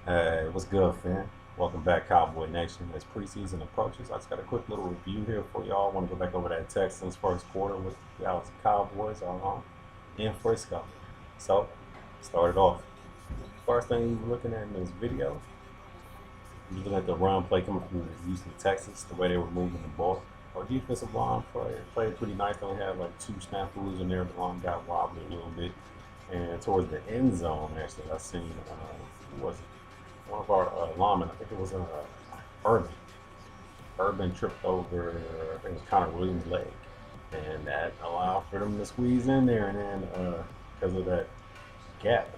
Hey, what's good, fam? Welcome back, Cowboy Nation. As preseason approaches, I just got a quick little review here for y'all. I want to go back over that Texans first quarter with the Dallas Cowboys in Frisco. So, started off. First thing we were looking at in this video, we looking at the run play coming from Houston, Texas, the way they were moving the ball. Our defensive line played pretty nice. They only had like two snafus in there. The line got wobbly a little bit. And towards the end zone, actually, I seen, who was it? One of our linemen, I think it was Urban. Urban tripped over, I think it was Connor Williams' leg. And that allowed for them to squeeze in there. And then because of that gap,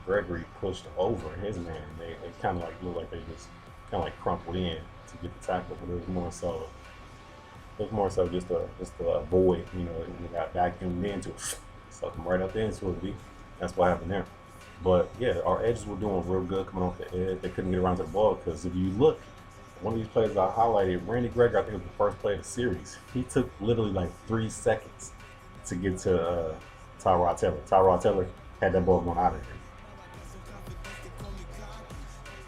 Gregory pushed over his man. They kind of like looked like they just kind of like crumpled in to get the tackle, but it was more so just to avoid, they got vacuumed into it, sucked them right up into it. That's what happened there. But yeah, our edges were doing real good coming off the edge. They couldn't get around to the ball because if you look, one of these plays I highlighted, Randy Gregory, I think it was the first play of the series. He took literally like 3 seconds to get to Tyrod Taylor. Tyrod Taylor had that ball going out of here.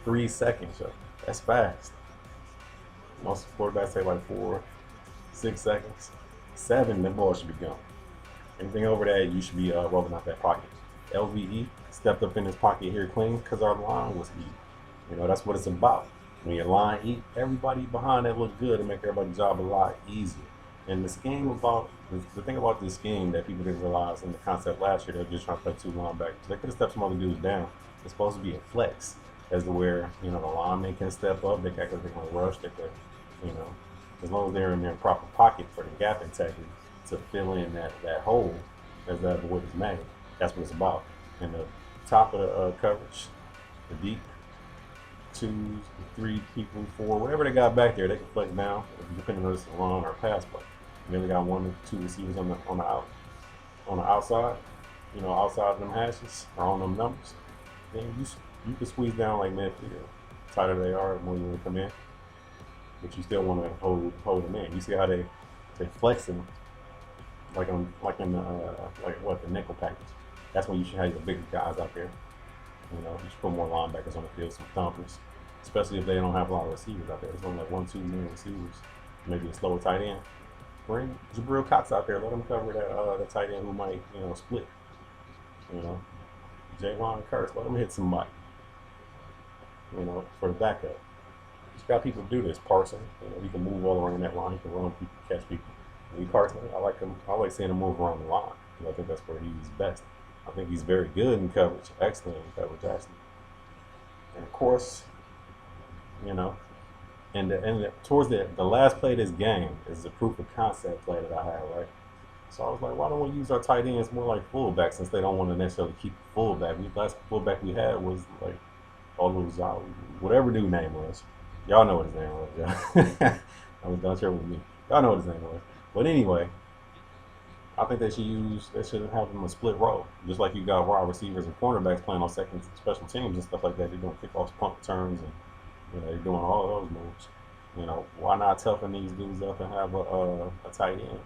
3 seconds, yo. That's fast. Most quarterbacks take like 4, 6 seconds. 7, the ball should be gone. Anything over that, you should be rolling out that pocket. LVE stepped up in his pocket here clean because our line was eat. That's what it's about. When your line eat, everybody behind that look good and make everybody's job a lot easier. And the thing about this game that people didn't realize in the concept last year, they were just trying to play two linebackers. They could have stepped some other dudes down. It's supposed to be a flex, as to where the linemen can step up. They can act like they can rush. They could, you know, as long as they're in their proper pocket for the gap integrity to fill in that hole as that void is made. That's what it's about. And the top of the coverage, the deep 2, 3 people, 4, whatever they got back there, they can flex down depending on if it's a run or a pass play. And then they got 1 or 2 receivers on the outside, outside of them hashes or on them numbers. Then you can squeeze down like midfield. Tighter they are, the more you want to come in, but you still want to hold them in. You see how they flexing like the nickel package. That's when you should have your bigger guys out there. You should put more linebackers on the field, some thumpers, especially if they don't have a lot of receivers out there. There's only like 1, 2 main receivers, maybe a slower tight end. Bring Jabril Cox out there. Let him cover that tight end who might split. You know, Javon Curse. Let him hit somebody. For the backup. Just got people to do this. Parson. He can move all around that line. He can run people, catch people. Lee Carson. I like him. I like seeing him move around the line. I think that's where he's best. I think he's very good in coverage, excellent in coverage, actually. And of course, you know, towards the last play of this game is the proof of concept play that I had, right? So I was like, why don't we use our tight ends more like fullback since they don't want to necessarily keep fullback? The last fullback we had was like Oluzal, whatever dude name was. Y'all know what his name was, yeah. I was done share with me. Y'all know what his name was. But anyway, I think they should have them a split role, just like you got wide receivers and cornerbacks playing on second special teams and stuff like that. They're doing kickoffs, punt returns, and they're doing all those moves. Why not toughen these dudes up and have a tight end?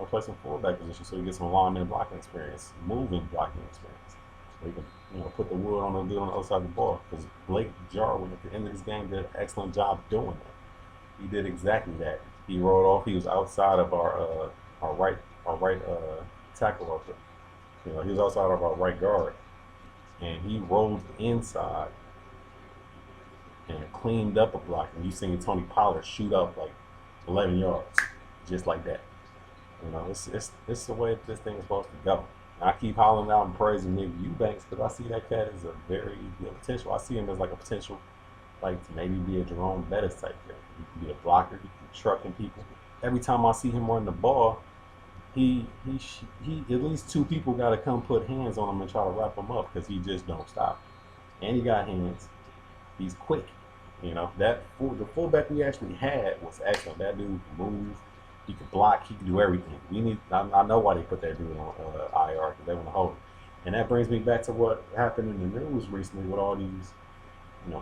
Play some fullback position so you get some lineman blocking experience, moving blocking experience. So you can put the wood on the dude on the other side of the ball. Because Blake Jarwin at the end of this game did an excellent job doing that. He did exactly that. He rolled off. He was outside of our right tackle up there. He was outside of our right guard, and he rolled inside and cleaned up a block. And you seen Tony Pollard shoot up like 11 yards, just like that. It's the way this thing is supposed to go. And I keep hollering out and praising Nick Eubanks because I see that cat as a very good potential. I see him as like a potential, like to maybe be a Jerome Bettis type guy. He can be a blocker. He can be trucking people. Every time I see him run the ball, he at least 2 people got to come put hands on him and try to wrap him up because he just don't stop. And he got hands. He's quick. The fullback we actually had was excellent. That dude can move. He could block. He could do everything. I know why they put that dude on IR because they want to hold him. And that brings me back to what happened in the news recently with all these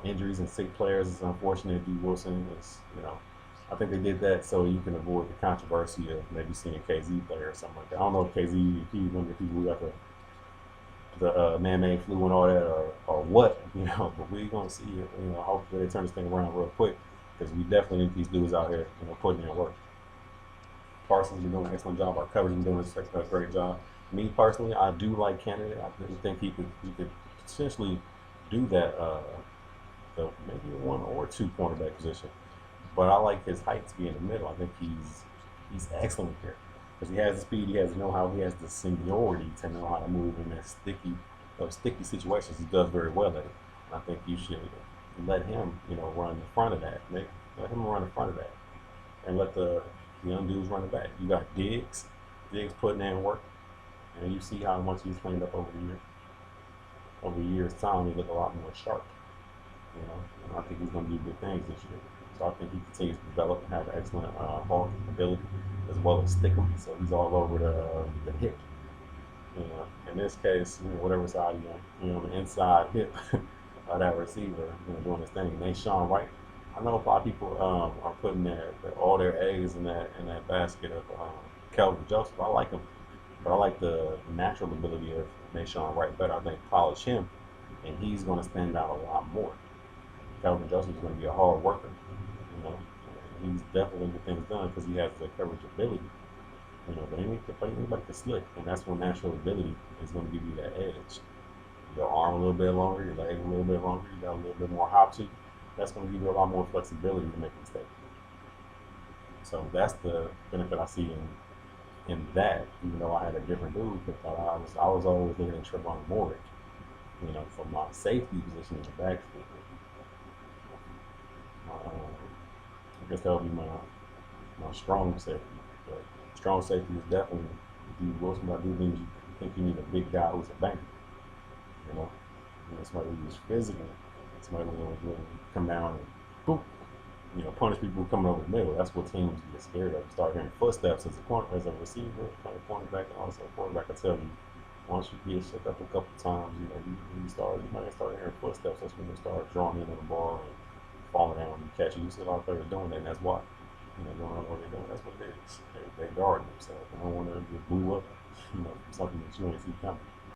injuries and sick players. It's unfortunate. D. Wilson is. I think they did that so you can avoid the controversy of maybe seeing KZ play or something like that. I don't know if KZ, if he got to the man-made flu and all that, or what, but we're gonna see it. Hopefully they turn this thing around real quick because we definitely need these dudes out here, putting in work. Parsons, you're doing an excellent job. Our coverage is doing a great job. Me personally, I do like Canada. I think he could potentially do that, maybe a one or two cornerback position. But I like his height to be in the middle. I think he's excellent there because he has the speed, he has the know-how, he has the seniority to know how to move in that sticky situations. He does very well at it. And I think you should let him, run in front of that. Let him run in front of that, and let the young dudes run it back. You got Diggs putting in work, and you see how much he's cleaned up over the year. Over years' time, he look a lot more sharp. And I think he's going to do good things this year. So I think he continues to develop and have excellent ball ability as well as stick him. So he's all over the hip. In this case, whatever side he's on, the inside hip of that receiver, doing his thing. And Sean Wright, I know a lot of people are putting all their eggs in that basket of Kelvin Joseph. I like him, but I like the natural ability of Nashawn Wright better. I think polish him, and he's going to stand out a lot more. Calvin Joseph is going to be a hard worker. He's definitely get things done because he has the coverage ability. But anybody can slip, and that's when natural ability is going to give you that edge. Your arm a little bit longer, your leg a little bit longer, you got a little bit more hop to you. That's going to give you a lot more flexibility to make a mistake. So that's the benefit I see in that. Even though I had a different dude, because I was always looking at Trevon Moorick, for my safety position in the backfield. I guess that would be my strong safety. But strong safety is definitely D. Wilson. I do think you need a big guy who's a banker. Somebody who's physical, somebody who will come down and boop, punish people coming over the middle. That's what teams get scared of. You start hearing footsteps as a receiver, a cornerback, and also a quarterback. I tell you, once you get shook up a couple times, you might start hearing footsteps. That's when you start drawing in on the ball and falling down and catching. You see a lot of players doing that, and that's why. They don't know what they're doing. That's what it is. They guard themselves. They don't want to get blew up, from something that you ain't see coming.